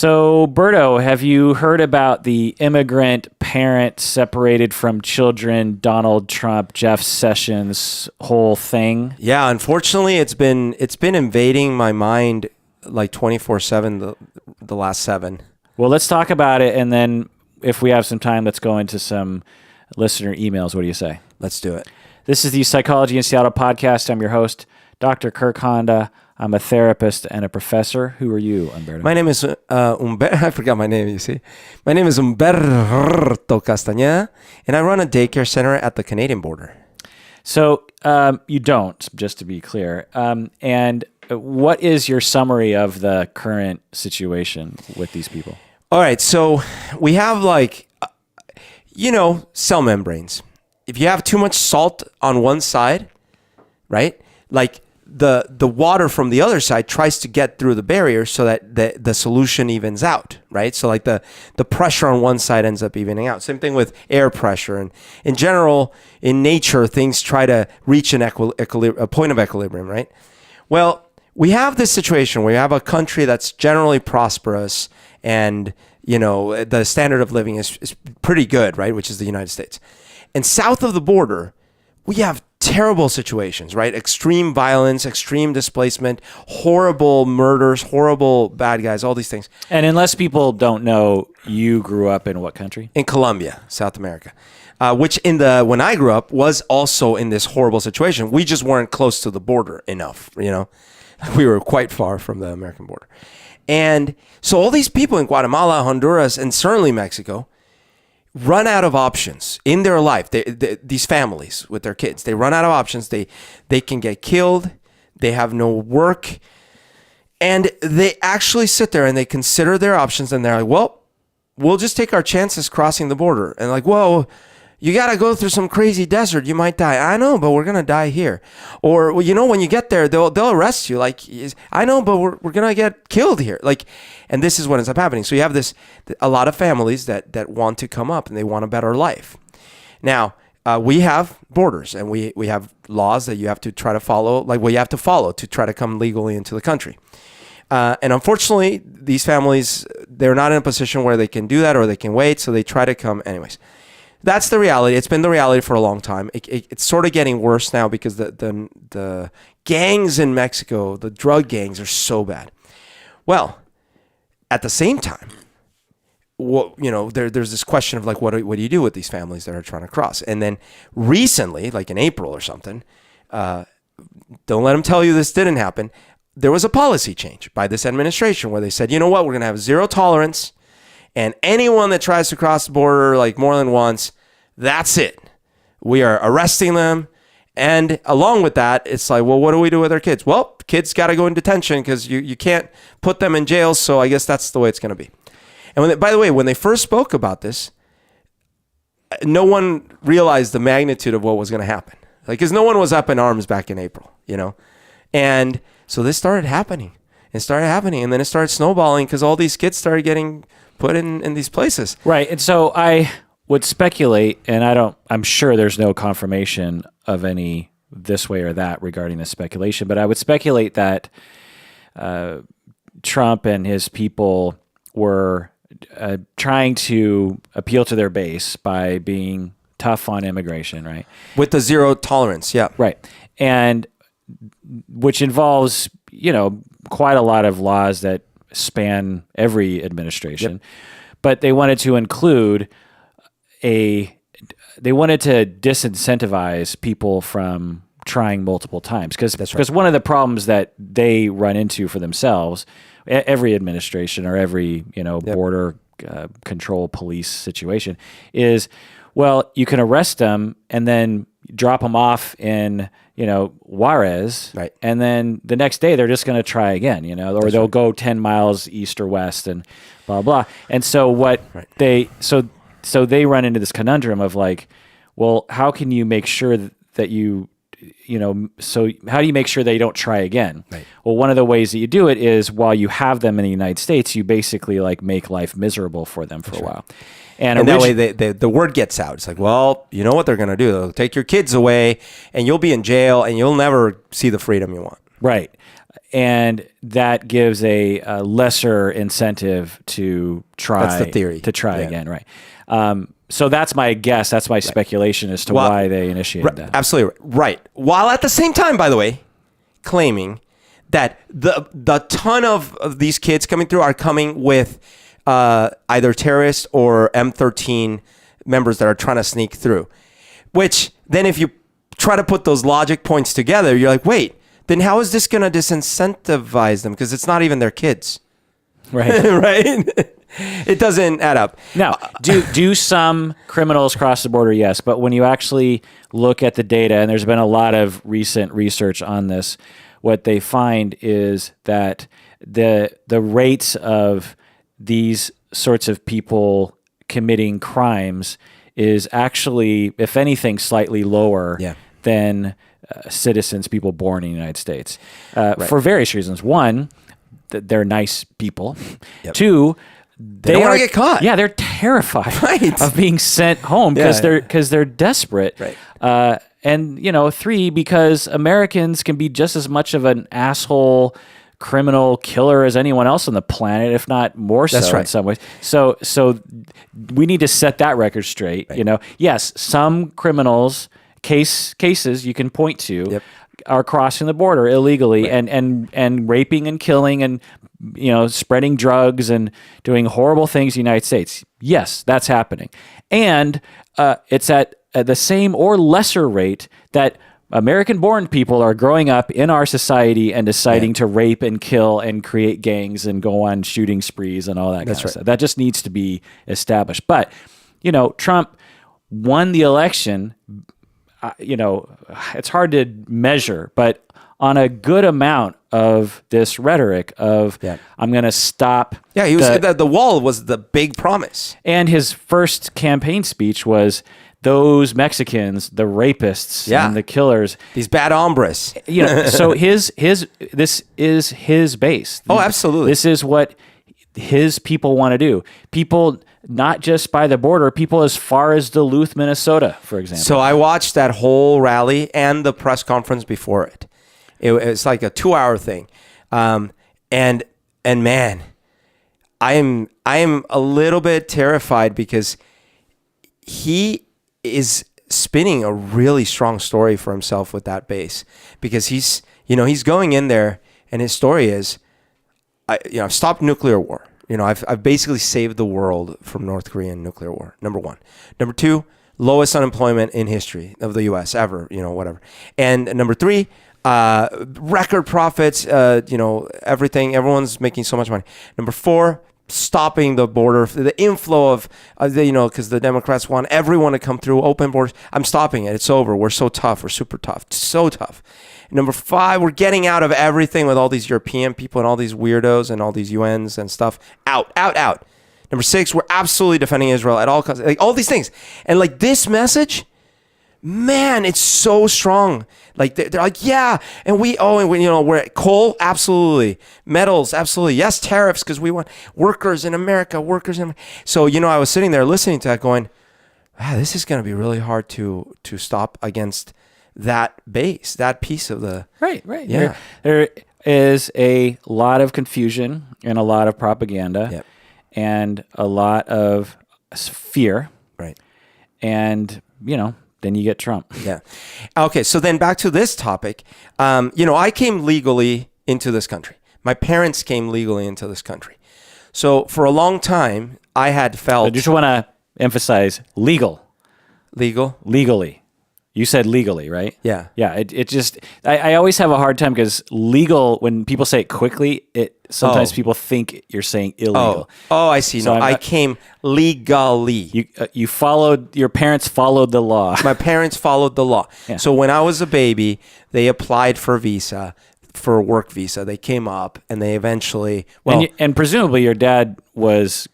So, Berto, have you heard about the immigrant parent separated from children, Donald Trump, Jeff Sessions whole thing? Yeah, unfortunately, it's been invading my mind like 24/7 the last 7. Well, let's talk about it, and then if we have some time, let's go into some listener emails. What do you say? Let's do it. This is the Psychology in Seattle podcast. I'm your host, Dr. Kirk Honda. I'm a therapist and a professor. Who are you, Humberto? My name is Humberto. I forgot my name, you see. My name is Humberto Castañeda, and I run a daycare center at the Canadian border. So you don't, just to be clear. And what is your summary of the current situation with these people? All right, so we have cell membranes. If you have too much salt on one side, right, like the water from the other side tries to get through the barrier so that the solution evens out, right? So like the pressure on one side ends up evening out. Same thing with air pressure. And in general, in nature, things try to reach a point of equilibrium, right? Well, we have this situation where you have a country that's generally prosperous and, the standard of living is pretty good, right? Which is the United States. And south of the border, we have terrible situations, right? Extreme violence, extreme displacement, horrible murders, horrible bad guys, all these things. And unless people don't know, you grew up in what country? In Colombia, South America, which when I grew up was also in this horrible situation. We just weren't close to the border enough, We were quite far from the American border. And so all these people in Guatemala, Honduras, and certainly Mexico run out of options in their life. These families with their kids, they run out of options. They can get killed. They have no work. And they actually sit there and they consider their options and they're like, well, we'll just take our chances crossing the border. And like, whoa, you got to go through some crazy desert. You might die. I know, but we're going to die here. Or, when you get there, they'll arrest you. Like, I know, but we're going to get killed here. Like, and this is what ends up happening. So you have a lot of families that want to come up and they want a better life. Now, we have borders and we have laws that you have to try to follow, you have to follow to try to come legally into the country. And unfortunately, these families, they're not in a position where they can do that or they can wait. So they try to come anyways. That's the reality. It's been the reality for a long time. It's sort of getting worse now because the gangs in Mexico, the drug gangs, are so bad. Well, at the same time, there's this question of what do you do with these families that are trying to cross? And then recently, like in April or something, don't let them tell you this didn't happen. There was a policy change by this administration where they said, you know what, we're going to have zero tolerance. And anyone that tries to cross the border more than once, that's it. We are arresting them. And along with that, it's like, well, what do we do with our kids? Well, kids got to go in detention because you can't put them in jail. So I guess that's the way it's going to be. And by the way, when they first spoke about this, no one realized the magnitude of what was going to happen. Because no one was up in arms back in April, And so this started happening. And then it started snowballing because all these kids started getting put in these places. Right. And so I would speculate, and I'm sure there's no confirmation of any this way or that regarding this speculation, but I would speculate that Trump and his people were trying to appeal to their base by being tough on immigration, right? With the zero tolerance, yeah. Right. And which involves, quite a lot of laws that span every administration, yep. But they wanted to include they wanted to disincentivize people from trying multiple times because one of the problems that they run into for themselves, every administration or every yep. border control police situation is, well, you can arrest them and then drop them off in Juarez, right. And then the next day they're just going to try again, or That's they'll right. go 10 miles east or west and blah, blah. And so so they run into this conundrum of well, how can you make sure that so how do you make sure they don't try again? Right. Well, one of the ways that you do it is while you have them in the United States, you basically make life miserable for them for a while. And that way the word gets out. It's like, well, you know what they're going to do? They'll take your kids away and you'll be in jail and you'll never see the freedom you want. Right. and that gives a lesser incentive to try. That's the theory. To try again, right? So that's my guess. That's my speculation as to why they initiated that. Absolutely right. While at the same time, by the way, claiming that the ton of these kids coming through are coming with either terrorists or M13 members that are trying to sneak through. Which then, if you try to put those logic points together, you're like, wait, then how is this going to disincentivize them? Because it's not even their kids. Right. Right? It doesn't add up. Now, do some criminals cross the border? Yes. But when you actually look at the data, and there's been a lot of recent research on this, what they find is that the rates of these sorts of people committing crimes is actually, if anything, slightly lower than citizens, people born in the United States, for various reasons. One, that they're nice people. Yep. Two, they don't want to get caught. Yeah, they're terrified of being sent home because they're desperate. Right. And three, because Americans can be just as much of an asshole, criminal, killer as anyone else on the planet, if not more so in some ways. So we need to set that record straight. Right. Yes, some criminals cases you can point to are crossing the border illegally and raping and killing and spreading drugs and doing horrible things in the United States. Yes, that's happening. And it's at the same or lesser rate that American-born people are growing up in our society and deciding to rape and kill and create gangs and go on shooting sprees and all that kind of stuff. That just needs to be established. But, Trump won the election. It's hard to measure, but on a good amount of this rhetoric of I'm going to stop. Yeah, he was the wall was the big promise. And his first campaign speech was those Mexicans, the rapists and the killers, these bad hombres. So this is his base. Oh, absolutely. This is what his people want to do. People not just by the border, people as far as Duluth, Minnesota, for example. So I watched that whole rally and the press conference before it. It's like a 2-hour thing. And man, I am a little bit terrified because he is spinning a really strong story for himself with that base, because he's going in there and his story is, I've stopped nuclear war. I've basically saved the world from North Korean nuclear war. Number one. Number two, lowest unemployment in history of the U.S. ever. Whatever. And number three, record profits. Everything. Everyone's making so much money. Number four, stopping the border, the inflow of, because the Democrats want everyone to come through, open borders. I'm stopping it. It's over. We're so tough. We're super tough. So tough. Number five, we're getting out of everything with all these European people and all these weirdos and all these UNs and stuff. Out. Number six, we're absolutely defending Israel at all costs. Like all these things. And like this message, man, it's so strong. Like they're like, yeah, and we're at coal, absolutely, metals, absolutely, yes, tariffs because we want workers in America, So I was sitting there listening to that, going, this is going to be really hard to stop against that base, that piece of the right. Yeah, there is a lot of confusion and a lot of propaganda, and a lot of fear, right, and then you get Trump. Yeah. Okay, so then back to this topic. I came legally into this country. My parents came legally into this country. So for a long time, I had felt... I just want to emphasize legal. Legal? Legally. You said legally, right? Yeah. Yeah, it just... I always have a hard time because legal, when people say it quickly, sometimes people think you're saying illegal. Oh, I see. So I came legally. Your parents followed the law. My parents followed the law. Yeah. So when I was a baby, they applied for a work visa. They came up and they eventually... And presumably your dad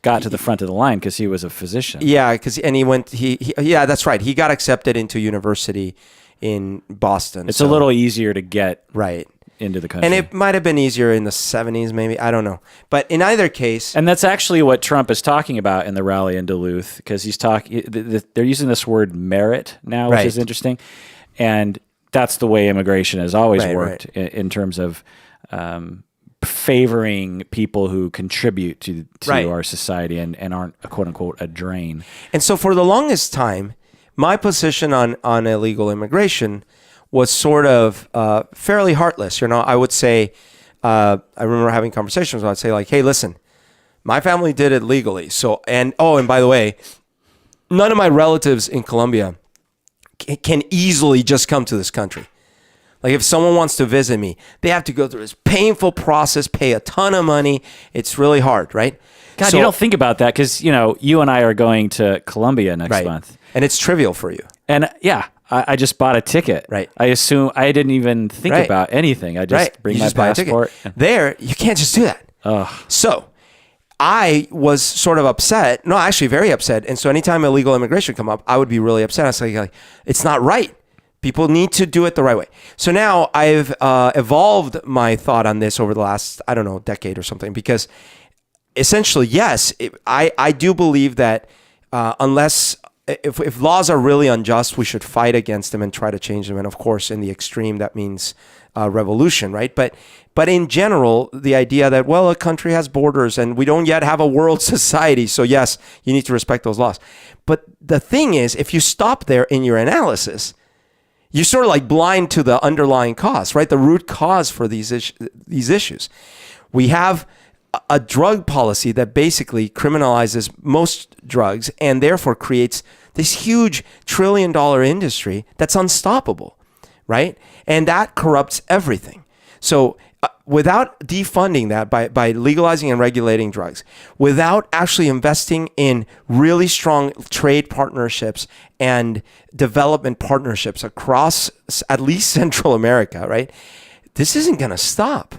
got to the front of the line because he was a physician. Yeah, yeah, that's right. He got accepted into university in Boston. It's a little easier to get right into the country. And it might have been easier in the 70s, maybe. I don't know. But in either case... And that's actually what Trump is talking about in the rally in Duluth, because he's talking... They're using this word merit now, which is interesting. And that's the way immigration has always worked in terms of favoring people who contribute to Right. our society and aren't a quote unquote a drain. And so for the longest time, my position on illegal immigration was sort of fairly heartless. I would say, I remember having conversations where I'd say like, hey, listen, my family did it legally. So, and by the way, none of my relatives in Colombia can easily just come to this country. Like if someone wants to visit me, they have to go through this painful process, pay a ton of money. It's really hard, right? God, So- you don't think about that because, you and I are going to Colombia next right. month. And it's trivial for you. And yeah, I just bought a ticket. Right. I assume I didn't even think Right. about anything. I just bring You my just buy a ticket. passport. There, you can't just do that. So I was sort of upset. No, actually very upset. And so anytime illegal immigration come up, I would be really upset. I was like, it's not right. People need to do it the right way. So now I've evolved my thought on this over the last, decade or something, because essentially, yes, I do believe that if laws are really unjust, we should fight against them and try to change them. And of course, in the extreme, that means revolution, right? But in general, the idea that, well, a country has borders and we don't yet have a world society. So yes, you need to respect those laws. But the thing is, if you stop there in your analysis, you're sort of like blind to the underlying cause, right? The root cause for these issues. We have a drug policy that basically criminalizes most drugs and therefore creates this huge $1 trillion industry that's unstoppable, right? And that corrupts everything. So without defunding that by legalizing and regulating drugs, without actually investing in really strong trade partnerships and development partnerships across at least Central America, right? This isn't going to stop.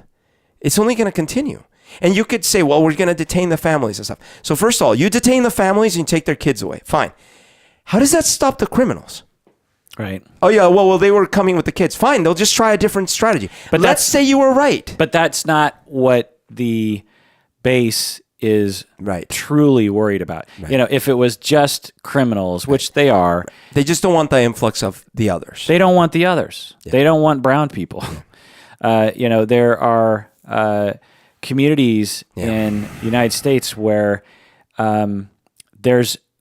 It's only going to continue. And you could say, well, we're going to detain the families and stuff. So first of all, you detain the families and you take their kids away. Fine. How does that stop the criminals? Right. Oh, yeah, well, they were coming with the kids. Fine, they'll just try a different strategy. But let's say you were right. But that's not what the base is truly worried about. Right. If it was just criminals, which they are. They just don't want the influx of the others. They don't want the others. Yeah. They don't want brown people. There are communities in the United States where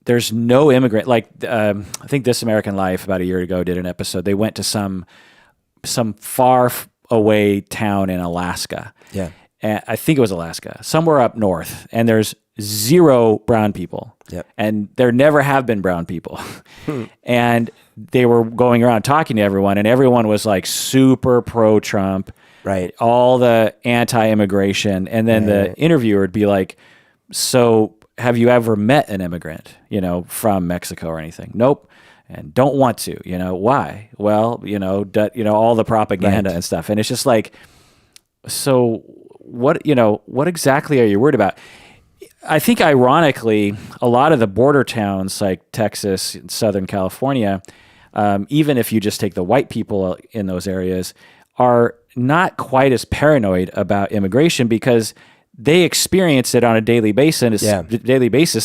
there's no immigrant. Like I think This American Life about a year ago did an episode. They went to some far away town in Alaska. Yeah, and I think it was Alaska, somewhere up north, and there's 0 brown people. Yep. And there never have been brown people. And they were going around talking to everyone, and everyone was like super pro-Trump. Right. All the anti-immigration. And then the interviewer would be like, so have you ever met an immigrant, from Mexico or anything? Nope. And don't want to, why? Well, all the propaganda and stuff. And it's just like, so what exactly are you worried about? I think ironically, a lot of the border towns like Texas and Southern California, even if you just take the white people in those areas, are not quite as paranoid about immigration because they experience it on a daily basis,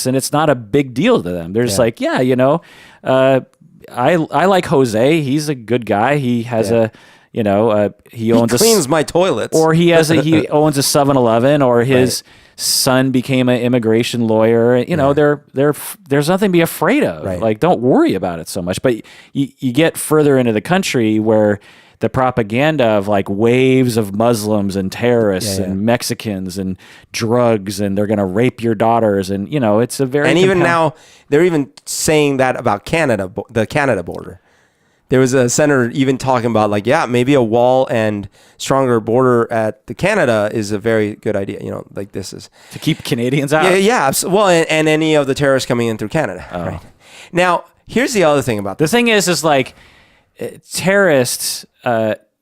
and it's not a big deal to them. They're just like, I like Jose. He's a good guy. He has he cleans my toilets, or he owns a 7-Eleven, or his son became an immigration lawyer. There's nothing to be afraid of. Right. Like, don't worry about it so much. But you get further into the country where the propaganda of like waves of Muslims and terrorists and Mexicans and drugs, and they're going to rape your daughters. And, it's a very... And even now, they're even saying that about Canada, the Canada border. There was a senator even talking about like, maybe a wall and stronger border at the Canada is a very good idea. Like this is... To keep Canadians out? Yeah. Well, and any of the terrorists coming in through Canada. Oh. Right. Now, here's the other thing about this. The thing is like terrorists...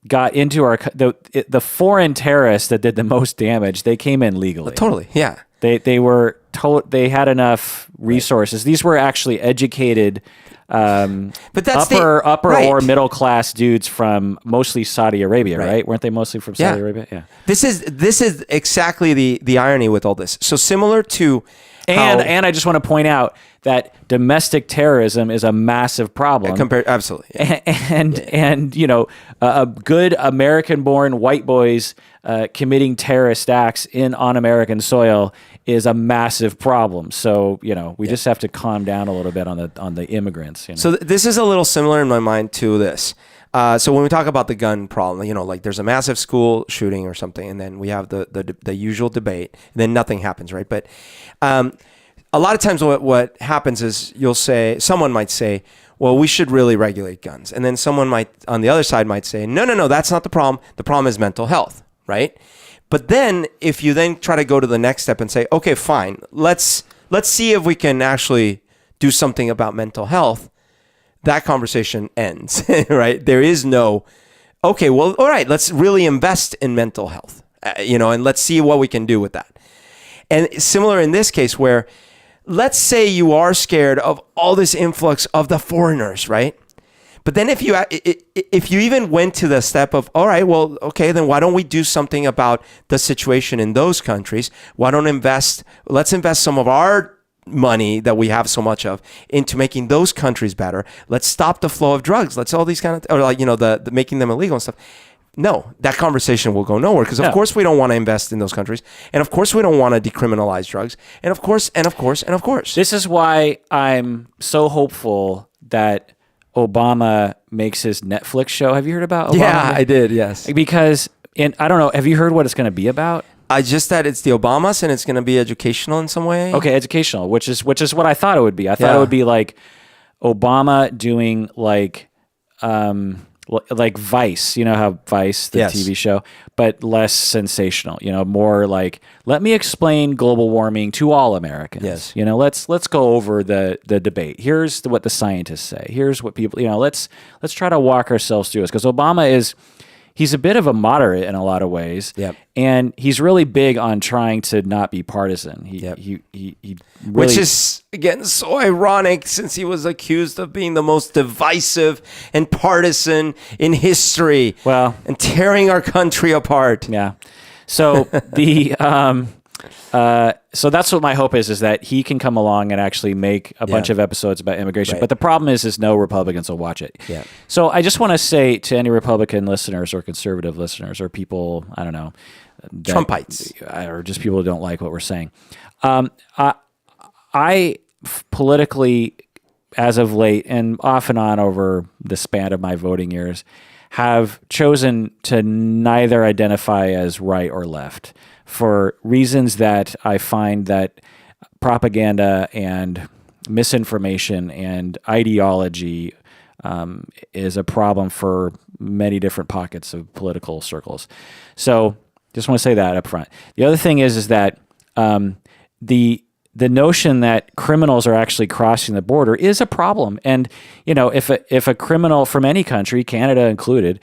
got into the foreign terrorists that did the most damage. They came in legally. Totally, yeah. They had enough resources. Right. These were actually educated, but that's upper or middle class dudes from mostly Saudi Arabia, right? Weren't they mostly from Saudi Arabia? Yeah. This is exactly the irony with all this. So similar to And I just want to point out that domestic terrorism is a massive problem. Absolutely. Yeah. And a good American-born white boys committing terrorist acts on American soil is a massive problem. So we just have to calm down a little bit on the immigrants. So this is a little similar in my mind to this. So when we talk about the gun problem, like there's a massive school shooting or something, and then we have the usual debate, and then nothing happens, right? But a lot of times what happens is someone might say, well, we should really regulate guns. And then someone on the other side might say, no, that's not the problem. The problem is mental health, right? But then if you then try to go to the next step and say, okay, fine, let's see if we can actually do something about mental health, that conversation ends, right? There is no, okay, well, all right, let's really invest in mental health, and let's see what we can do with that. And similar in this case where, let's say you are scared of all this influx of the foreigners, right? But then if you even went to the step of, all right, well, okay, then why don't we do something about the situation in those countries? Let's invest some of our money that we have so much of into making those countries better. Let's stop the flow of drugs. Let's all these kind of, or the making them illegal and stuff. No, that conversation will go nowhere because, of course, we don't want to invest in those countries. And, of course, we don't want to decriminalize drugs. And, of course. This is why I'm so hopeful that Obama makes his Netflix show. Have you heard about Obama? Yeah, I did, yes. Because, I don't know, have you heard what it's going to be about? Just that it's the Obamas and it's going to be educational in some way. Okay, educational, which is what I thought it would be. I thought it would be like Obama doing like Vice, how Vice, the TV show, but less sensational, more like, let me explain global warming to all Americans. Yes. Let's go over the debate. Here's what the scientists say. Here's what people, let's try to walk ourselves through this. Because Obama he's a bit of a moderate in a lot of ways. Yep. And he's really big on trying to not be partisan. He really, which is, again, so ironic since he was accused of being the most divisive and partisan in history. Well, and tearing our country apart. Yeah. So so that's what my hope is that he can come along and actually make a bunch of episodes about immigration. Right. But the problem is no Republicans will watch it. Yeah. So I just want to say to any Republican listeners or conservative listeners or people, I don't know, Trumpites, or just people who don't like what we're saying. I politically, as of late and off and on over the span of my voting years, have chosen to neither identify as right or left for reasons that I find that propaganda and misinformation and ideology is a problem for many different pockets of political circles. So just want to say that up front. The other thing is that the notion that criminals are actually crossing the border is a problem. And, if a criminal from any country, Canada included,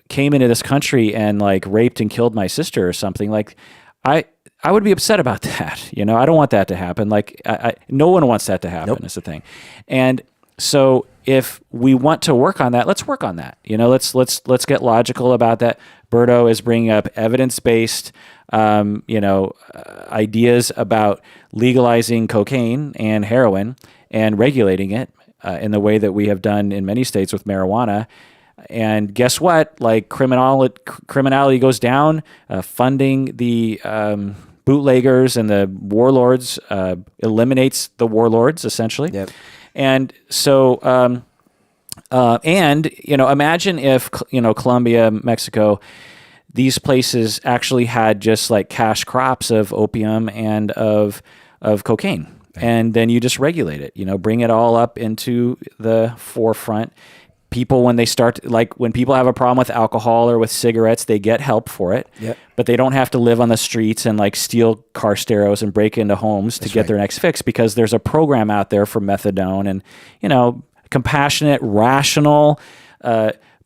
came into this country and like raped and killed my sister or something, like I would be upset about that. I don't want that to happen. Like no one wants that to happen. Nope. Is the thing. And so if we want to work on that, let's work on that. Let's get logical about that. Berto is bringing up evidence-based, ideas about legalizing cocaine and heroin and regulating it in the way that we have done in many states with marijuana. And guess what? Like criminality goes down, funding the bootleggers and the warlords eliminates the warlords essentially. Yep. And so, imagine if Colombia, Mexico, these places actually had just like cash crops of opium and of cocaine, and then you just regulate it. Bring it all up into the forefront. People, when people have a problem with alcohol or with cigarettes, they get help for it. Yep. But they don't have to live on the streets and like steal car stereos and break into homes to get their next fix, because there's a program out there for methadone and, compassionate, rational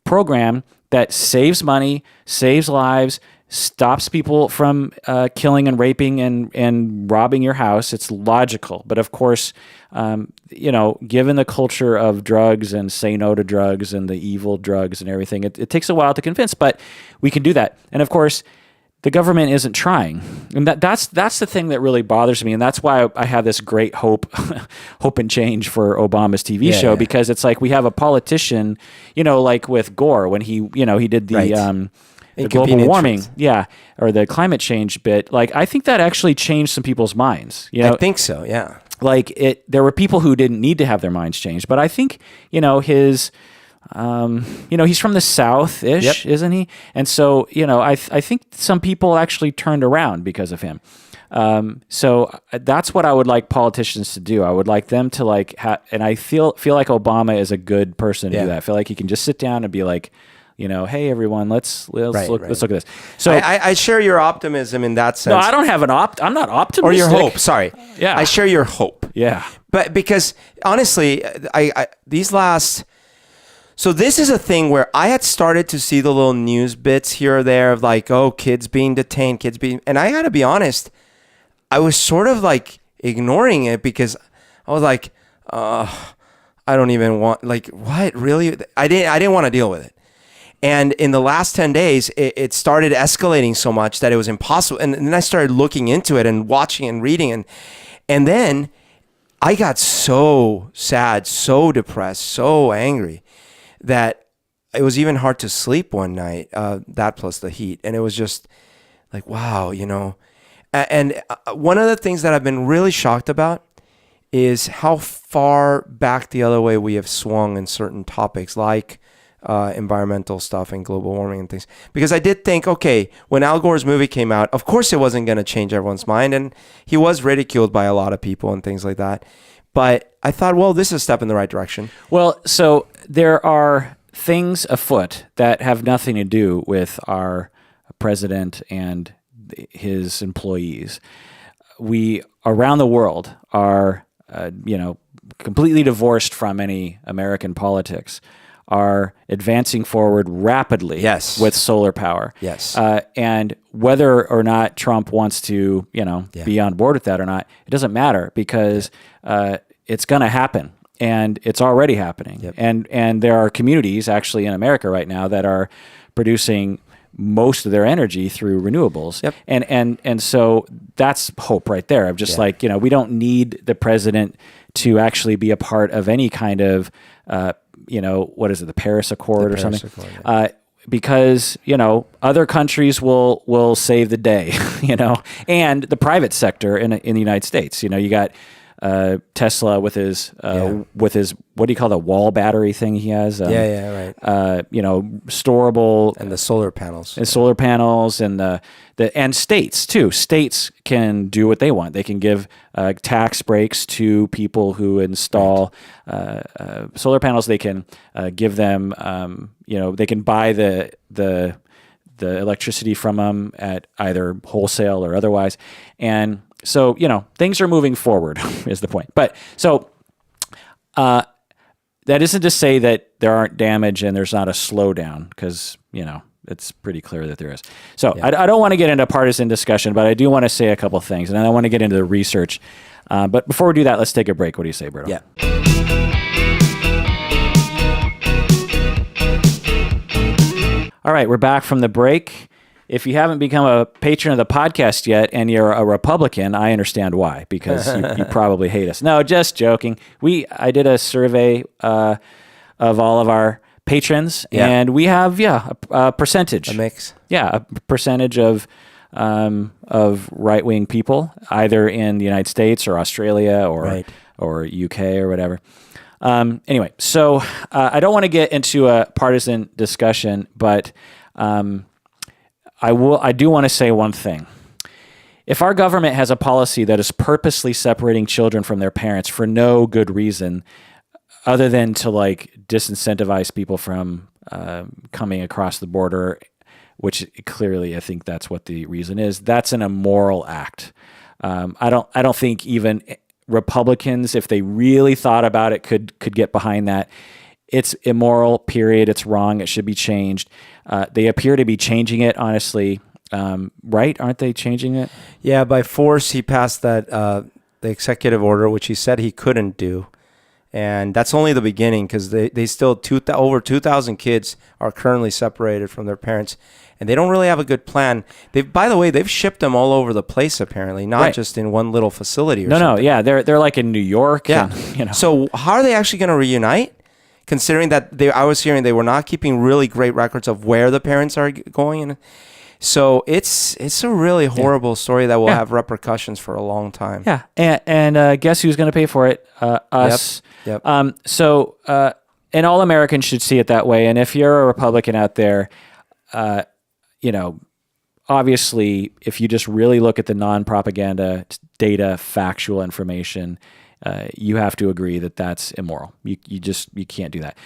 program that saves money, saves lives, stops people from killing and raping and robbing your house. It's logical. But of course, given the culture of drugs and say no to drugs and the evil drugs and everything, it takes a while to convince, but we can do that. And of course, the government isn't trying. And that's the thing that really bothers me. And that's why I have this great hope and change for Obama's TV show, because it's like we have a politician, like with Gore when he did the global warming, or the climate change bit. Like, I think that actually changed some people's minds. I think so, yeah. Like there were people who didn't need to have their minds changed, but I think, his, he's from the South-ish, isn't he? And so, I think some people actually turned around because of him. So that's what I would like politicians to do. I would like them to and I feel like Obama is a good person to do that. I feel like he can just sit down and be like, hey everyone, let's look at this. So I share your optimism in that sense. No, I don't have I'm not optimistic. Or your hope. Sorry. Yeah. I share your hope. Yeah. But because honestly, so this is a thing where I had started to see the little news bits here or there of like, kids being detained, and I gotta be honest, I was sort of like ignoring it because I was like, I don't even want, like, what, really? I didn't want to deal with it. And in the last 10 days, it started escalating so much that it was impossible. And then I started looking into it and watching and reading. And then I got so sad, so depressed, so angry that it was even hard to sleep one night, that plus the heat. And it was just like, wow, And one of the things that I've been really shocked about is how far back the other way we have swung in certain topics like environmental stuff and global warming and things. Because I did think, okay, when Al Gore's movie came out, of course it wasn't going to change everyone's mind. And he was ridiculed by a lot of people and things like that. But I thought, well, this is a step in the right direction. Well, so there are things afoot that have nothing to do with our president and his employees. We, around the world, are, completely divorced from any American politics, are advancing forward rapidly with solar power. Yes. And whether or not Trump wants to, be on board with that or not, it doesn't matter because it's going to happen. And it's already happening. Yep. And there are communities actually in America right now that are producing most of their energy through renewables. Yep. And so that's hope right there of just we don't need the president to actually be a part of any kind of, what is it, the Paris Accord or something? Because, other countries will save the day, and the private sector in the United States. You got Tesla with his what do you call the wall battery thing he has? Right. Storable, and the solar panels, and and states too. States can do what they want. They can give tax breaks to people who install solar panels. They can give them, they can buy the electricity from them at either wholesale or otherwise, and so, things are moving forward is the point. But so that isn't to say that there aren't damage and there's not a slowdown because, it's pretty clear that there is. So I don't want to get into partisan discussion, but I do want to say a couple things. And I want to get into the research. But before we do that, let's take a break. What do you say, Berto? Yeah. All right, we're back from the break. If you haven't become a patron of the podcast yet and you're a Republican, I understand why, because you probably hate us. No, just joking. I did a survey of all of our patrons, and we have a percentage, a mix, a percentage of right-wing people, either in the United States or Australia or UK or whatever. Anyway, so I don't want to get into a partisan discussion, but I do want to say one thing. If our government has a policy that is purposely separating children from their parents for no good reason, other than to disincentivize people from coming across the border, which clearly I think that's what the reason is, that's an immoral act. I don't think even Republicans, if they really thought about it, could get behind that. It's immoral, period. It's wrong. It should be changed. They appear to be changing it, honestly. Right? Aren't they changing it? Yeah, by force, he passed that the executive order, which he said he couldn't do. And that's only the beginning, because they still over 2,000 kids are currently separated from their parents, and they don't really have a good plan. By the way, they've shipped them all over the place apparently, not just in one little facility or something. No, yeah, they're like in New York. Yeah. And, So how are they actually going to reunite? Considering that I was hearing they were not keeping really great records of where the parents are going, and so it's a really horrible story that will have repercussions for a long time. Yeah, and guess who's going to pay for it? Us. Yep. And all Americans should see it that way. And if you're a Republican out there, obviously, if you just really look at the non-propaganda data, factual information, you have to agree that that's immoral. You can't do that.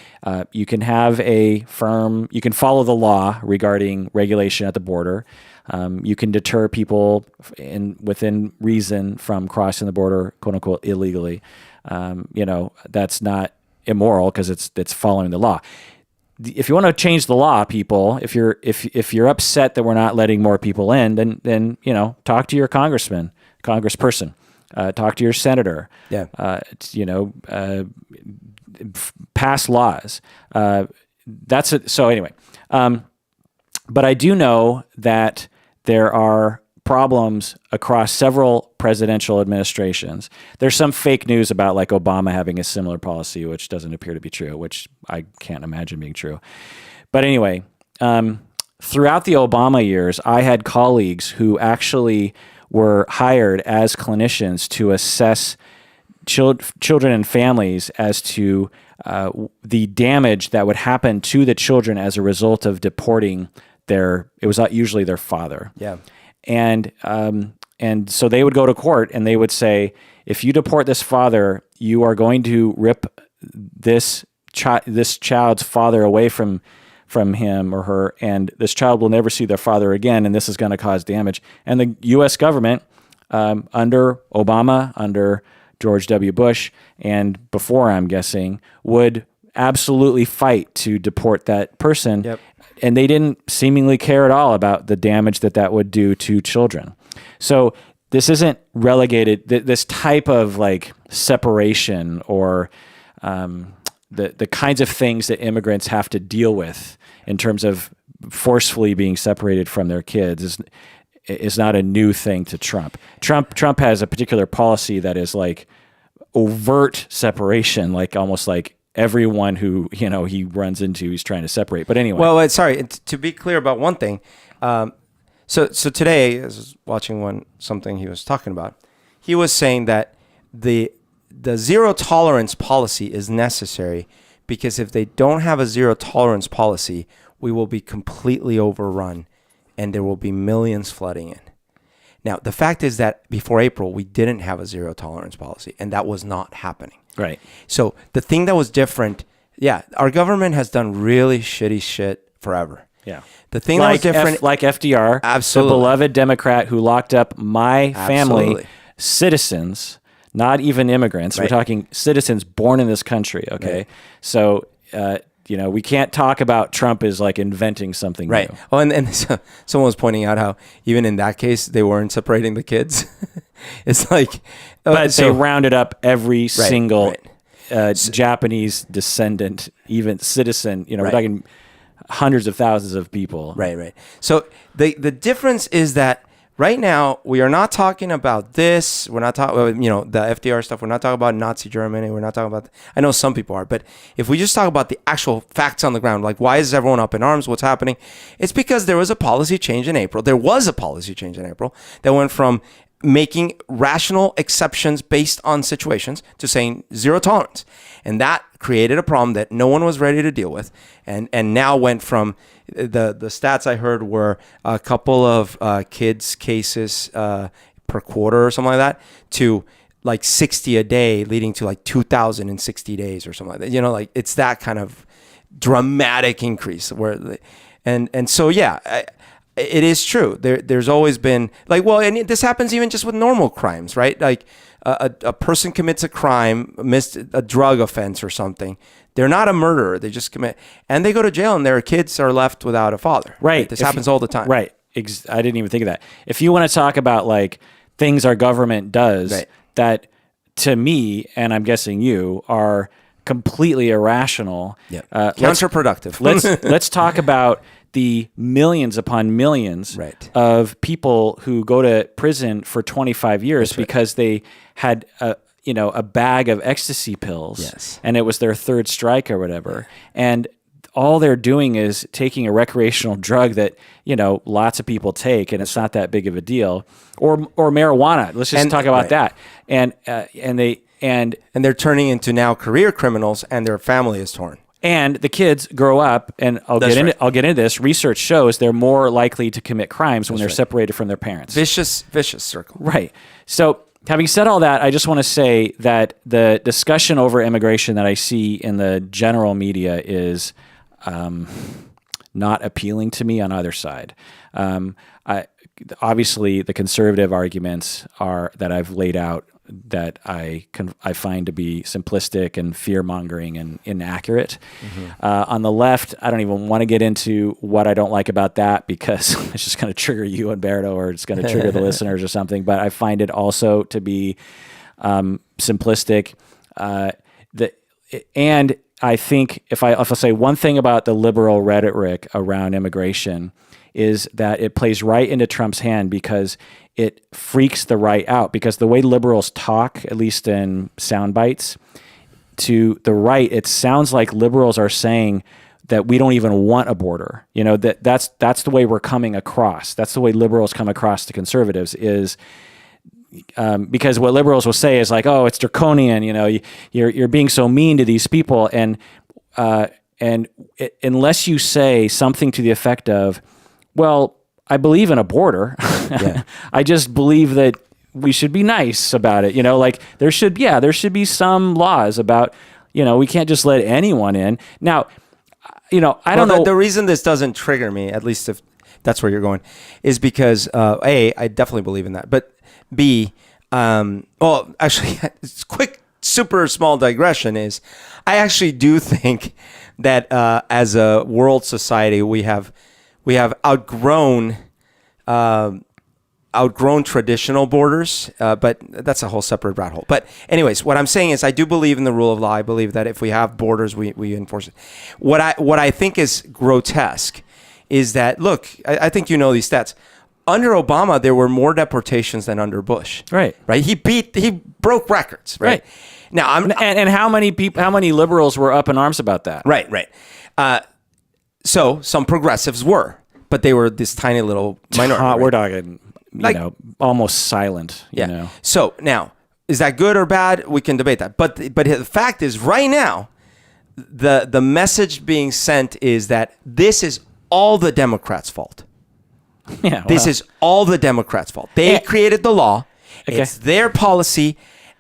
You can have you can follow the law regarding regulation at the border. You can deter people within reason from crossing the border, quote unquote, illegally. That's not immoral because it's following the law. If you want to change the law, people, if you're upset that we're not letting more people in, then talk to your congressperson, talk to your senator. Yeah. Pass laws. That's it. So anyway, but I do know that there are problems across several presidential administrations. There's some fake news about like Obama having a similar policy, which doesn't appear to be true, which I can't imagine being true. But anyway, throughout the Obama years, I had colleagues who actually were hired as clinicians to assess children and families as to the damage that would happen to the children as a result of deporting it was usually their father. Yeah. And so they would go to court and they would say, if you deport this father, you are going to rip this child's father away from him or her, and this child will never see their father again, and this is going to cause damage. And the U.S. government, under Obama, under George W. Bush, and before, I'm guessing, would absolutely fight to deport that person. Yep. And they didn't seemingly care at all about the damage that would do to children. So this isn't relegated, this type of like separation or the kinds of things that immigrants have to deal with in terms of forcefully being separated from their kids is not a new thing to Trump. Trump has a particular policy that is like overt separation, like almost like everyone who he runs into, he's trying to separate. But anyway. Well, sorry, to be clear about one thing. So today, I was watching something he was talking about. He was saying that the zero tolerance policy is necessary because if they don't have a zero tolerance policy, we will be completely overrun and there will be millions flooding in. Now, the fact is that before April, we didn't have a zero tolerance policy, and that was not happening. Right. So the thing that was different, our government has done really shitty shit forever. Yeah. The thing that was different, like FDR, absolutely, the beloved Democrat who locked up my family, absolutely, citizens, not even immigrants. Right. We're talking citizens born in this country. Okay. Right. So, we can't talk about Trump as like inventing something right. new. Oh, and so someone was pointing out how even in that case, they weren't separating the kids. It's like, but they rounded up every single right. Japanese descendant, even citizen, we're talking hundreds of thousands of people. Right. So the difference is that right now we are not talking about this. We're not talking, the FDR stuff. We're not talking about Nazi Germany. We're not talking about, I know some people are, but if we just talk about the actual facts on the ground, like why is everyone up in arms? What's happening? It's because there was a policy change in April. There was a policy change in April that went from making rational exceptions based on situations to saying zero tolerance. And that created a problem that no one was ready to deal with. And now went from the stats I heard were a couple of kids cases per quarter or something like that to like 60 a day, leading to like 2,000 in 60 days or something like that. Like it's that kind of dramatic increase it is true. There's always been and this happens even just with normal crimes, right? Like a person commits a crime, missed a drug offense or something. They're not a murderer. They just commit, and they go to jail, and their kids are left without a father. Right. This happens all the time. Right. I didn't even think of that. If you want to talk about like things our government does that to me, and I'm guessing you, are completely irrational. Yeah. Let's Counterproductive. let's talk about the millions upon millions Right. of people who go to prison for 25 years because they had a bag of ecstasy pills, Yes. and it was their third strike or whatever, and all they're doing is taking a recreational drug that lots of people take, and it's not that big of a deal, or marijuana. Let's just talk about that, and they're turning into now career criminals, and their family is torn. And the kids grow up, and I'll get into this. Research shows they're more likely to commit crimes when they're separated from their parents. Vicious circle. Right. So, having said all that, I just want to say that the discussion over immigration that I see in the general media is not appealing to me on either side. Obviously, the conservative arguments that I've laid out that I find to be simplistic and fear-mongering and inaccurate. On the left, I don't even want to get into what I don't like about that, because it's just going to trigger you, Humberto, or it's going to trigger the listeners or something. But I find it also to be simplistic. And I think if I say one thing about the liberal rhetoric around immigration, is that it plays right into Trump's hand, because it freaks the right out. Because the way liberals talk, at least in sound bites, to the right, it sounds like liberals are saying that we don't even want a border. That's the way we're coming across. That's the way liberals come across to conservatives, is because what liberals will say is like, oh, it's draconian. You're being so mean to these people, and unless you say something to the effect of, well, I believe in a border. Yeah. I just believe that we should be nice about it. Like there should be some laws about, we can't just let anyone in. Now, I don't know. The reason this doesn't trigger me, at least if that's where you're going, is because A, I definitely believe in that. But B, actually, quick, super small digression is, I actually do think that as a world society, we have outgrown traditional borders, but that's a whole separate rat hole. But anyways, what I'm saying is I do believe in the rule of law. I believe that if we have borders, we enforce it. What I think is grotesque is that, look, I think these stats. Under Obama, there were more deportations than under Bush. Right. He broke records. Right. Now, and how many liberals were up in arms about that? Right. So some progressives were, but they were this tiny little minority. We're talking, almost silent. So now, is that good or bad? We can debate that. But the fact is, right now, the message being sent is that this is all the Democrats' fault. Yeah, this is all the Democrats' fault. They created the law. Okay. It's their policy,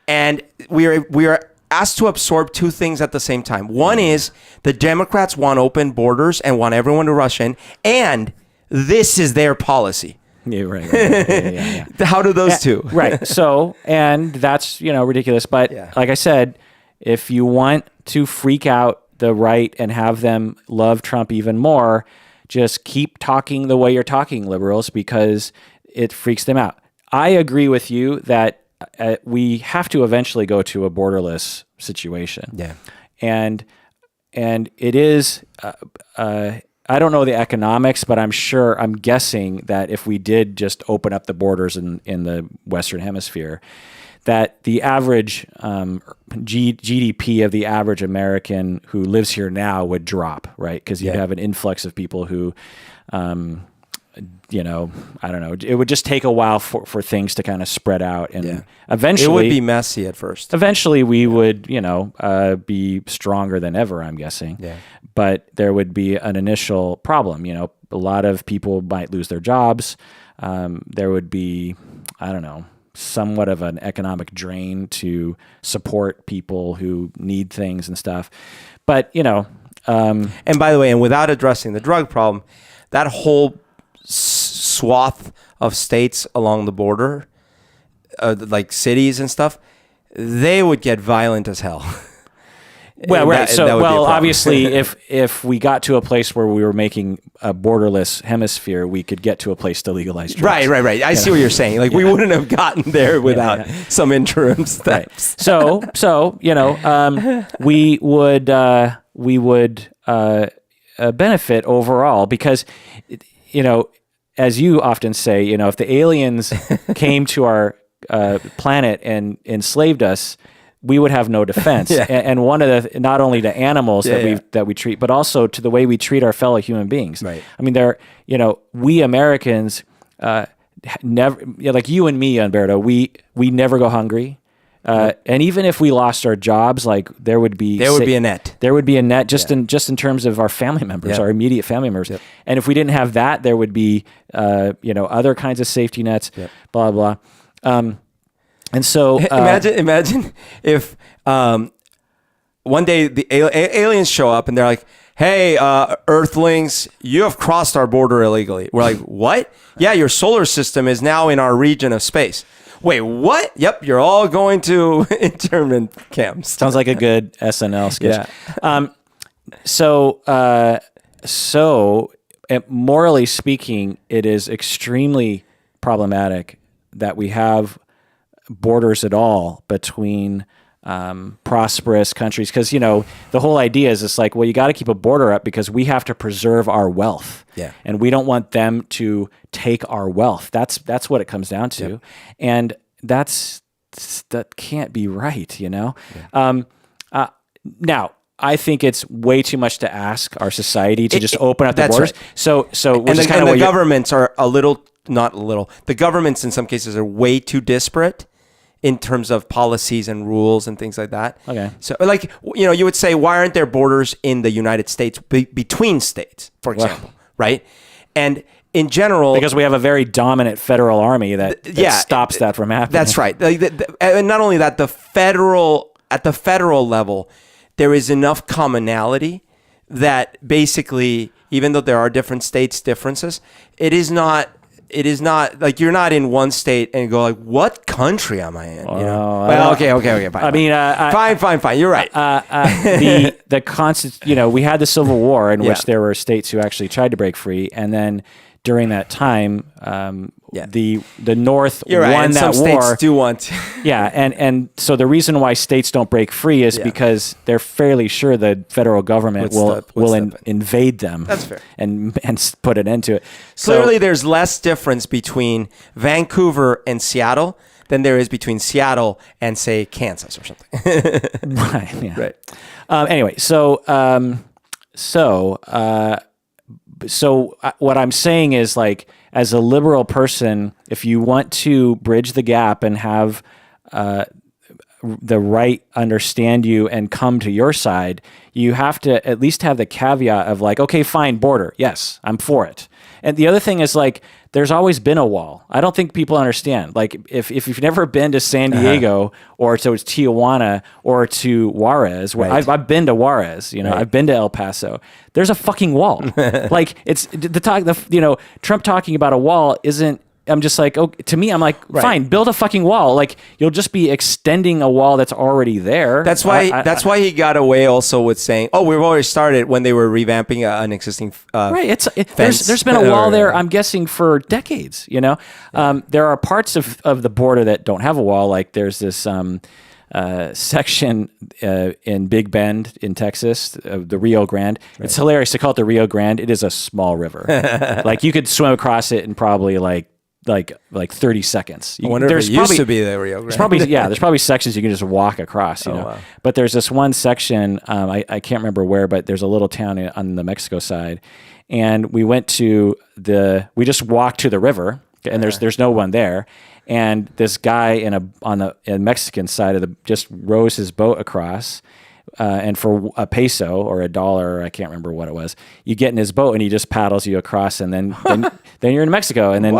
and we are asked to absorb two things at the same time. One is the Democrats want open borders and want everyone to rush in, and this is their policy. Yeah, right. Yeah. How do those two? Right. So, and that's, ridiculous. But like I said, if you want to freak out the right and have them love Trump even more, just keep talking the way you're talking, liberals, because it freaks them out. I agree with you that we have to eventually go to a borderless situation. Yeah. And it is, I don't know the economics, but I'm guessing that if we did just open up the borders in the Western Hemisphere, that the average GDP of the average American who lives here now would drop, right? Because you'd have an influx of people who, I don't know. It would just take a while for things to kind of spread out, and eventually it would be messy at first. Eventually, we would, be stronger than ever, I'm guessing. Yeah. But there would be an initial problem. A lot of people might lose their jobs. There would be, I don't know, somewhat of an economic drain to support people who need things and stuff. But, and by the way, and without addressing the drug problem, that whole swath of states along the border, like cities and stuff, they would get violent as hell. Well, right. that would be a problem. Obviously, if we got to a place where we were making a borderless hemisphere, we could get to a place to legalize drugs. Right. I see what you're saying. Like we wouldn't have gotten there without some interim steps. Right. So we would benefit overall because, as you often say, if the aliens came to our planet and enslaved us, we would have no defense. And one of the, not only to animals that we treat, but also to the way we treat our fellow human beings. Right. I mean, we Americans never, like you and me, Humberto, we never go hungry. And even if we lost our jobs, like there would be a net. There would be a net just in terms of our family members, our immediate family members. Yep. And if we didn't have that, there would be other kinds of safety nets. Yep. Blah blah. And so imagine if one day the aliens show up and they're like, "Hey, Earthlings, you have crossed our border illegally." We're like, "What? Yeah, your solar system is now in our region of space." Wait, what? Yep, you're all going to internment camps. Sounds like a good SNL sketch. Yeah. So morally speaking, it is extremely problematic that we have borders at all between prosperous countries, because the whole idea is it's like, well, you got to keep a border up because we have to preserve our wealth, and we don't want them to take our wealth. That's what it comes down to, and that can't be right, Now, I think it's way too much to ask our society to just open up the borders. Right. So the governments are the governments in some cases are way too disparate in terms of policies and rules and things like that. Okay. So you would say, why aren't there borders in the United States between states, for example, right? And in general, because we have a very dominant federal army that stops that from happening. That's right. And not only that, at the federal level, there is enough commonality that basically, even though there are different states differences, it is not like you're not in one state and go like, what country am I in? Well, okay, fine. I mean, fine. You're right. We had the Civil War in which there were states who actually tried to break free, and then during that time, the North won and that some war. States do want. And so the reason why states don't break free is because they're fairly sure the federal government will invade them. That's fair. And put an end to it. Clearly, there's less difference between Vancouver and Seattle than there is between Seattle and, say, Kansas or something. Right. Yeah. Right. Anyway, so what I'm saying is, like, as a liberal person, if you want to bridge the gap and have the right understand you and come to your side, you have to at least have the caveat of like, okay, fine, border. Yes, I'm for it. And the other thing is, like, there's always been a wall. I don't think people understand. Like, if you've never been to San Diego or to Tijuana or to Juarez, where I've been to Juarez, I've been to El Paso. There's a fucking wall. Like, it's Trump talking about a wall isn't. I'm just like, to me, I'm like, fine, build a fucking wall. Like, you'll just be extending a wall that's already there. That's why he got away also with saying, "Oh, we've already started," when they were revamping an existing right. There's been a wall there, I'm guessing, for decades. There are parts of the border that don't have a wall. Like, there's this section in Big Bend in Texas, the Rio Grande. Right. It's hilarious to call it the Rio Grande. It is a small river. Like, you could swim across it in probably like 30 seconds. I wonder if it used to be the Rio Grande. There's probably sections you can just walk across, Wow. But there's this one section, I can't remember where, but there's a little town on the Mexico side, and we just walked to the river, and there's no one there, and this guy on the Mexican side just rows his boat across. And for a peso or $1, I can't remember what it was, you get in his boat and he just paddles you across, and then you're in Mexico. And then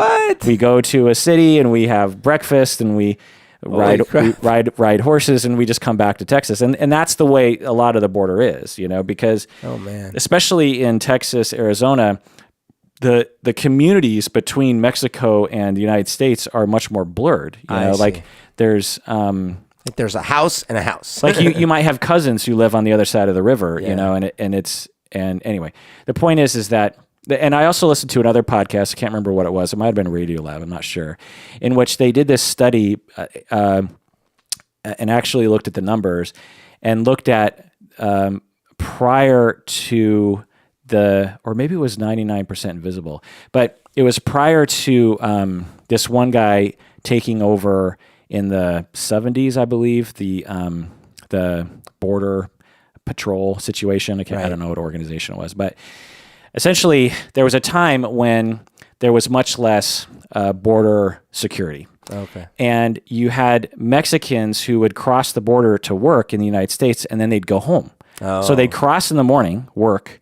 we go to a city and we have breakfast and we ride horses and we just come back to Texas. And that's the way a lot of the border is, because especially in Texas, Arizona, the communities between Mexico and the United States are much more blurred. Like, there's There's a house and a house. Like you might have cousins who live on the other side of the river, you know, and anyway, the point is that, and I also listened to another podcast. I can't remember what it was. It might have been Radio Lab. I'm not sure, in which they did this study and actually looked at the numbers and looked at prior to or maybe it was 99% invisible, but it was prior to this one guy taking over in the 70s, I believe, the border patrol situation. I don't know what organization it was, but essentially there was a time when there was much less border security. Okay. And you had Mexicans who would cross the border to work in the United States, and then they'd go home. Oh. So they'd cross in the morning, work,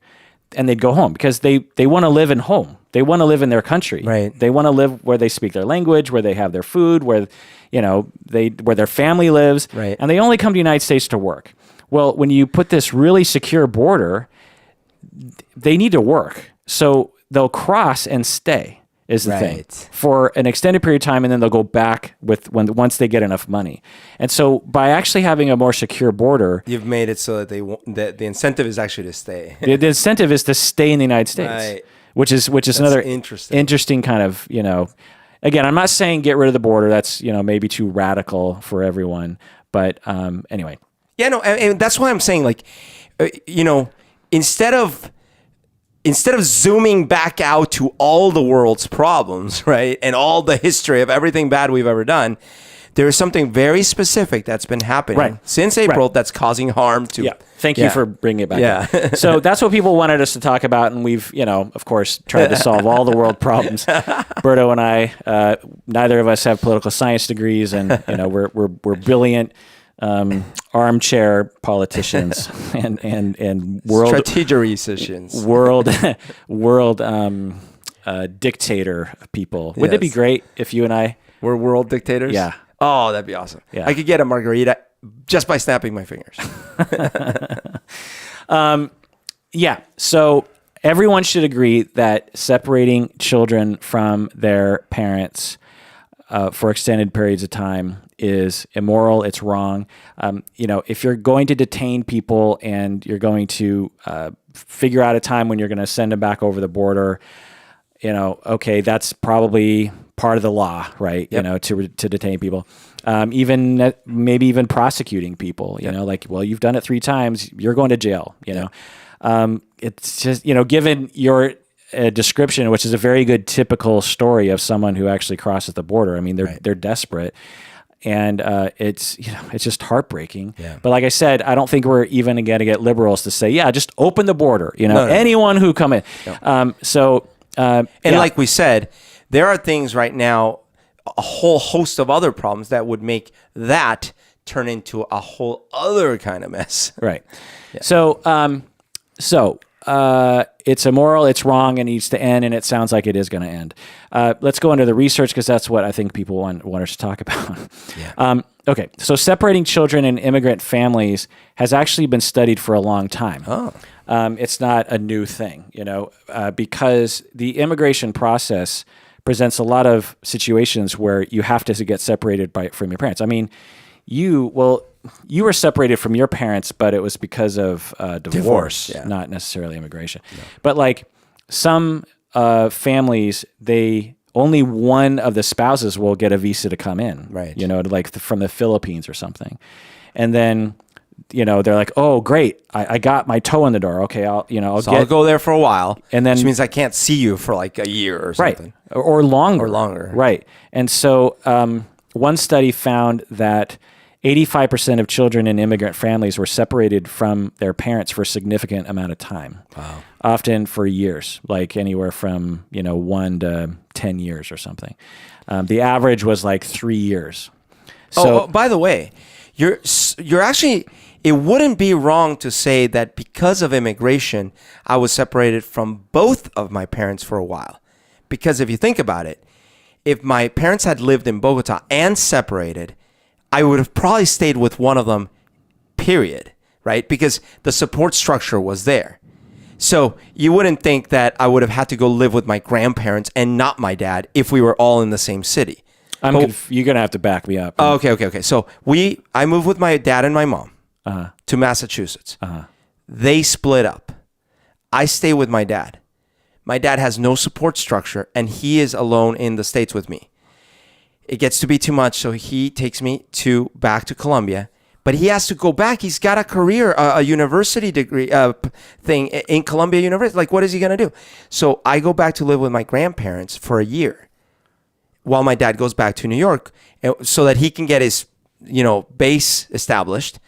and they'd go home because they want to live in home. They want to live in their country. Right. They want to live where they speak their language, where they have their food, where where their family lives. Right. And they only come to the United States to work. Well, when you put this really secure border, they need to work. So they'll cross and stay is the thing for an extended period of time, and then they'll go back once they get enough money. And so by actually having a more secure border, you've made it so that the incentive is actually to stay. the incentive is to stay in the United States, right. which is That's another interesting kind of, again, I'm not saying get rid of the border. That's, maybe too radical for everyone. But anyway. Yeah, no, and that's why I'm saying, like, instead of zooming back out to all the world's problems, right, and all the history of everything bad we've ever done, there is something very specific that's been happening since April that's causing harm to. Yeah. Thank you for bringing it back. Yeah. So that's what people wanted us to talk about, and we've, of course, tried to solve all the world problems. Berto and I, neither of us have political science degrees, and we're brilliant armchair politicians and world strategicians, world dictator people. Wouldn't it be great if you and I were world dictators? Yeah. Oh, that'd be awesome. Yeah. I could get a margarita just by snapping my fingers. Yeah. So everyone should agree that separating children from their parents for extended periods of time is immoral. It's wrong. If you're going to detain people and you're going to figure out a time when you're going to send them back over the border, okay, that's probably part of the law, right? Yep. To detain people, maybe even prosecuting people. You've done it 3 times, you're going to jail. It's just given your description, which is a very good typical story of someone who actually crosses the border. I mean, they're desperate, and it's just heartbreaking. Yeah. But like I said, I don't think we're even going to get liberals to say, yeah, just open the border. Anyone who come in. No. Like we said, there are things right now, a whole host of other problems that would make that turn into a whole other kind of mess. Right. Yeah. So it's immoral, it's wrong, it needs to end, and it sounds like it is going to end. Let's go into the research because that's what I think people want us to talk about. Yeah. Okay, so separating children in immigrant families has actually been studied for a long time. Oh. It's not a new thing, because the immigration process presents a lot of situations where you have to get separated from your parents. I mean, you were separated from your parents, but it was because of divorce, not necessarily immigration. No. But like some families, only one of the spouses will get a visa to come in, right? From the Philippines or something, and then they're like, oh great, I got my toe in the door. Okay, I'll go there for a while, and then which means I can't see you for like a year or something, right, or longer, right? And so one study found that 85% of children in immigrant families were separated from their parents for a significant amount of time. Wow. Often for years, like anywhere from 1 to 10 years or something. The average was like 3 years. So, by the way, you're actually, it wouldn't be wrong to say that because of immigration, I was separated from both of my parents for a while. Because if you think about it, if my parents had lived in Bogota and separated, I would have probably stayed with one of them, period, right? Because the support structure was there. So you wouldn't think that I would have had to go live with my grandparents and not my dad if we were all in the same city. You're gonna have to back me up. Oh, okay. So I moved with my dad and my mom to Massachusetts. They split up. I stay with my dad. My dad has no support structure, and he is alone in the States with me. It gets to be too much, so he takes me back to Colombia. But he has to go back. He's got a career, a university degree thing in Columbia University. Like, what is he going to do? So I go back to live with my grandparents for a year while my dad goes back to New York so that he can get his, base established.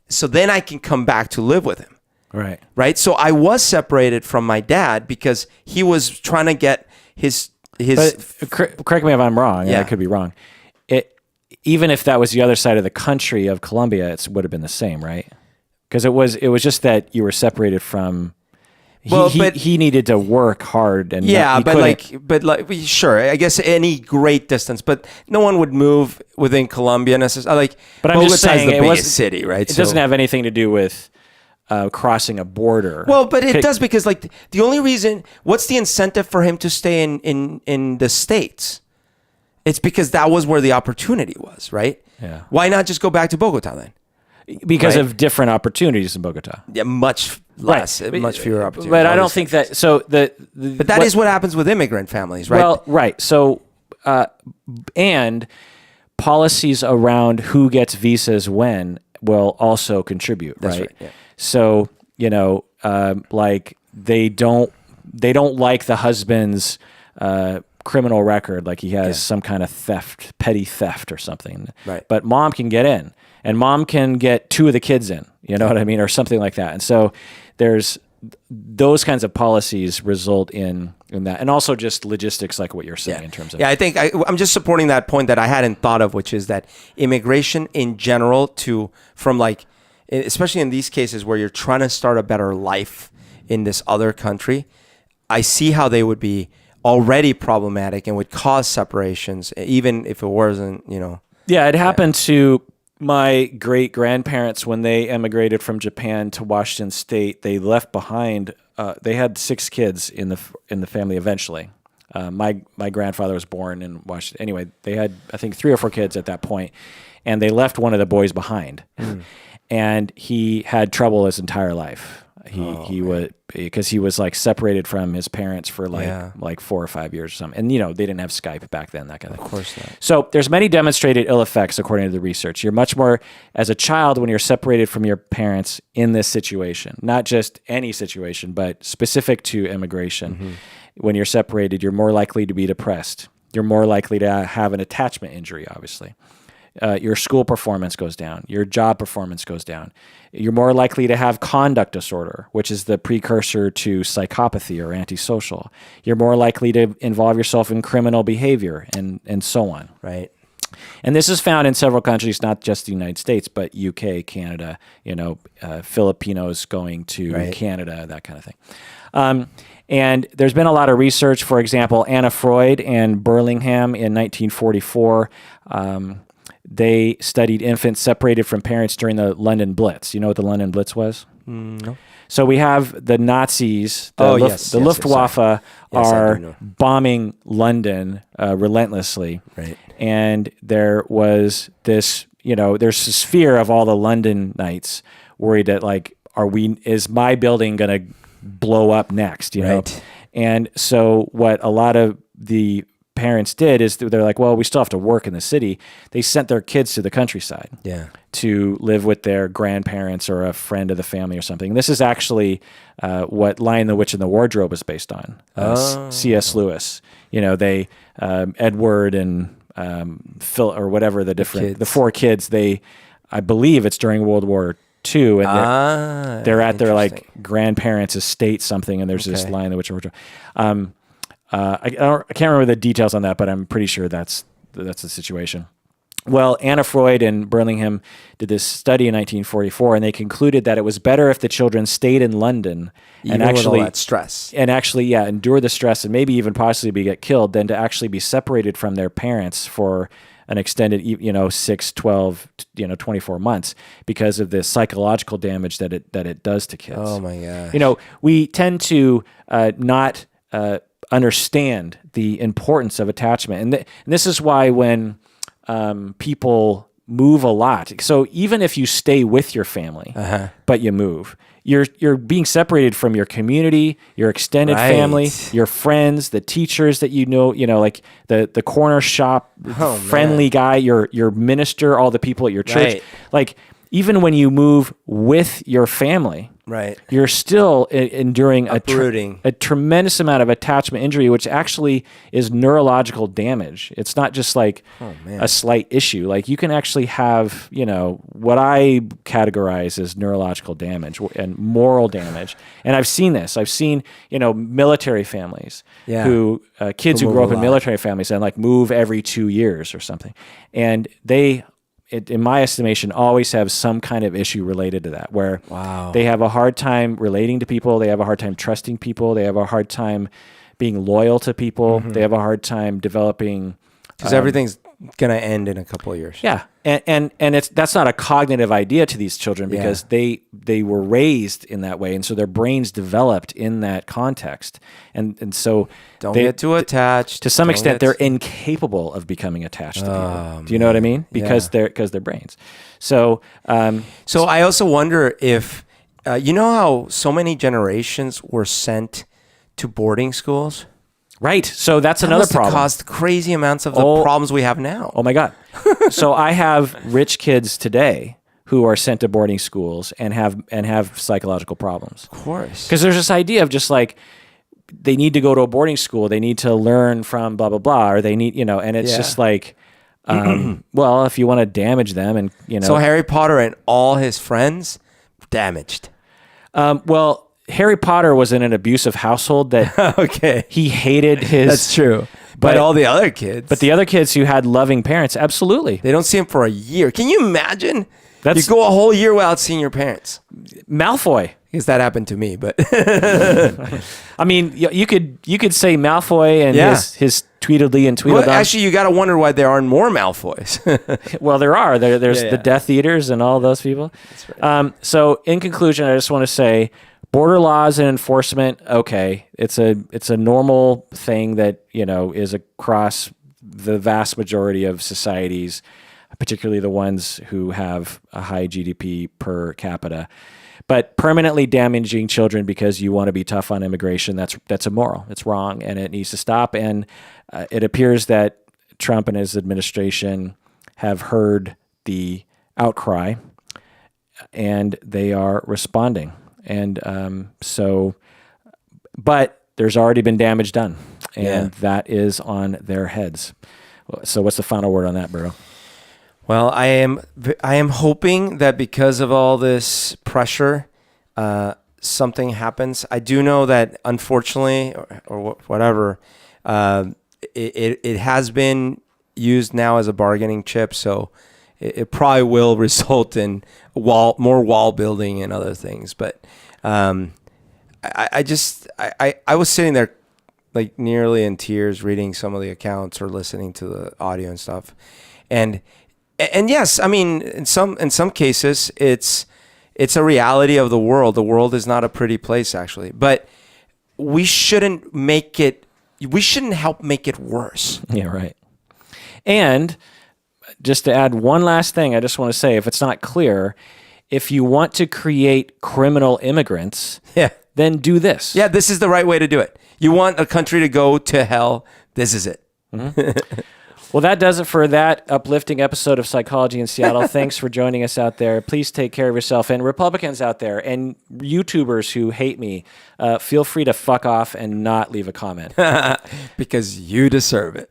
So then I can come back to live with him. Right. So I was separated from my dad because he was trying to get his. But correct me if I'm wrong. Yeah. I could be wrong. Even if that was the other side of the country of Colombia, it would have been the same, right? Because it was just that you were separated from. He needed to work hard, and sure. I guess any great distance, but no one would move within Colombia necessarily. But I'm just saying the biggest city, right? It doesn't have anything to do with crossing a border. Well, but it does, because the only reason, what's the incentive for him to stay in the States? It's because that was where the opportunity was, right? Yeah. Why not just go back to Bogota then? Because of different opportunities in Bogota. Yeah, much less, much fewer opportunities. But I don't think that. So but that is what happens with immigrant families, right? Well, right. So, and policies around who gets visas when will also contribute, right? That's right. Yeah. So like they don't like the husband's criminal record, like he has some kind of petty theft or something. Right. But mom can get in, and mom can get 2 of the kids in. You know what I mean, or something like that. And so there's those kinds of policies result in that, and also just logistics, like what you're saying in terms of. Yeah, I think I'm just supporting that point that I hadn't thought of, which is that immigration in general especially in these cases where you're trying to start a better life in this other country, I see how they would be already problematic and would cause separations, even if it wasn't, Yeah, it happened to my great-grandparents when they emigrated from Japan to Washington State. They left behind, they had 6 kids in the family eventually. My grandfather was born in Washington. Anyway, they had, I think, 3 or 4 kids at that point, and they left one of the boys behind. And he had trouble his entire life. Because he was like separated from his parents for like 4 or 5 years or something. And, they didn't have Skype back then, that kind of thing. Of course not. So there's many demonstrated ill effects, according to the research. You're much more, as a child, when you're separated from your parents in this situation, not just any situation, but specific to immigration. When you're separated, you're more likely to be depressed. You're more likely to have an attachment injury, obviously. Your school performance goes down. Your job performance goes down. You're more likely to have conduct disorder, which is the precursor to psychopathy or antisocial. You're more likely to involve yourself in criminal behavior and so on. Right. And this is found in several countries, not just the United States, but UK, Canada, Filipinos going to Canada, that kind of thing. And there's been a lot of research. For example, Anna Freud and Burlingham in 1944, they studied infants separated from parents during the London Blitz. You know what the London Blitz was? No. So we have the Nazis, the Luftwaffe are bombing London relentlessly. Right. And there was this, there's this fear of all the Londonites worried that is my building going to blow up next, Right. And so what a lot of the parents did is they're like, well, we still have to work in the city. They sent their kids to the countryside to live with their grandparents or a friend of the family or something. This is actually what Lion, the Witch, and the Wardrobe is based on. C.S. Lewis. They Edward and Phil or whatever the 4 kids. I believe it's during World War II, and they're at their grandparents' estate something, and there's this Lion, the Witch, and Wardrobe. I can't remember the details on that, but I'm pretty sure that's the situation. Well, Anna Freud and Burlingham did this study in 1944, and they concluded that it was better if the children stayed in London and actually with all that stress, endure the stress and maybe even possibly get killed than to actually be separated from their parents for an extended, 6, 12, 24 months because of the psychological damage that it does to kids. Oh my gosh. We tend to not understand the importance of attachment. And this is why when people move a lot. So even if you stay with your family, but you move, you're being separated from your community, your extended family, your friends, the teachers that you know, like the corner shop friendly guy, your minister, all the people at your church. Right. Like even when you move with your family, right, you're still enduring uprooting a tremendous amount of attachment injury, which actually is neurological damage. It's not just like a slight issue. Like you can actually have, what I categorize as neurological damage and moral damage. And I've seen this. I've seen, military families who, kids who grow up in military families and like move every 2 years or something. And they, in my estimation, always have some kind of issue related to that, where they have a hard time relating to people, they have a hard time trusting people, they have a hard time being loyal to people, they have a hard time developing... Because everything's going to end in a couple of years. Yeah, and that's not a cognitive idea to these children because they were raised in that way, and so their brains developed in that context, and so don't get too attached. To some extent, they're incapable of becoming attached to people. Do you know what I mean? Because they're brains. So so I also wonder if you know how so many generations were sent to boarding schools. Right. So that's another problem. Caused crazy amounts of the problems we have now. Oh my God. So I have rich kids today who are sent to boarding schools and have psychological problems. Of course. Because there's this idea of just like they need to go to a boarding school, they need to learn from blah blah blah, or they need, and it's just like well, if you want to damage them and So Harry Potter and all his friends damaged. Well, Harry Potter was in an abusive household that he hated his... That's true. But all the other kids... But the other kids who had loving parents, absolutely. They don't see him for a year. Can you imagine? You go a whole year without seeing your parents. Malfoy. I guess that happened to me, but... I mean, you could say Malfoy and his Tweedledee and Tweedledum. Well, actually, you got to wonder why there aren't more Malfoys. Well, there are. There's the Death Eaters and all those people. That's right. So in conclusion, I just want to say... Border laws and enforcement, okay, it's a normal thing that is across the vast majority of societies, particularly the ones who have a high GDP per capita. But permanently damaging children because you want to be tough on immigration, that's immoral. It's wrong, and it needs to stop. And it appears that Trump and his administration have heard the outcry, and they are responding. And but there's already been damage done, and that is on their heads. So what's the final word on that, Burrow? Well, I am hoping that because of all this pressure, something happens. I do know that unfortunately, or whatever, it has been used now as a bargaining chip. So it probably will result in more wall building and other things. But I was sitting there like nearly in tears reading some of the accounts or listening to the audio and stuff. And yes, I mean, in some cases it's a reality of the world. The world is not a pretty place, actually. But we shouldn't help make it worse. Yeah, right. And just to add one last thing, I just want to say, if it's not clear, if you want to create criminal immigrants, then do this. Yeah, this is the right way to do it. You want a country to go to hell, this is it. Mm-hmm. Well, that does it for that uplifting episode of Psychology in Seattle. Thanks for joining us out there. Please take care of yourself. And Republicans out there and YouTubers who hate me, feel free to fuck off and not leave a comment. Because you deserve it.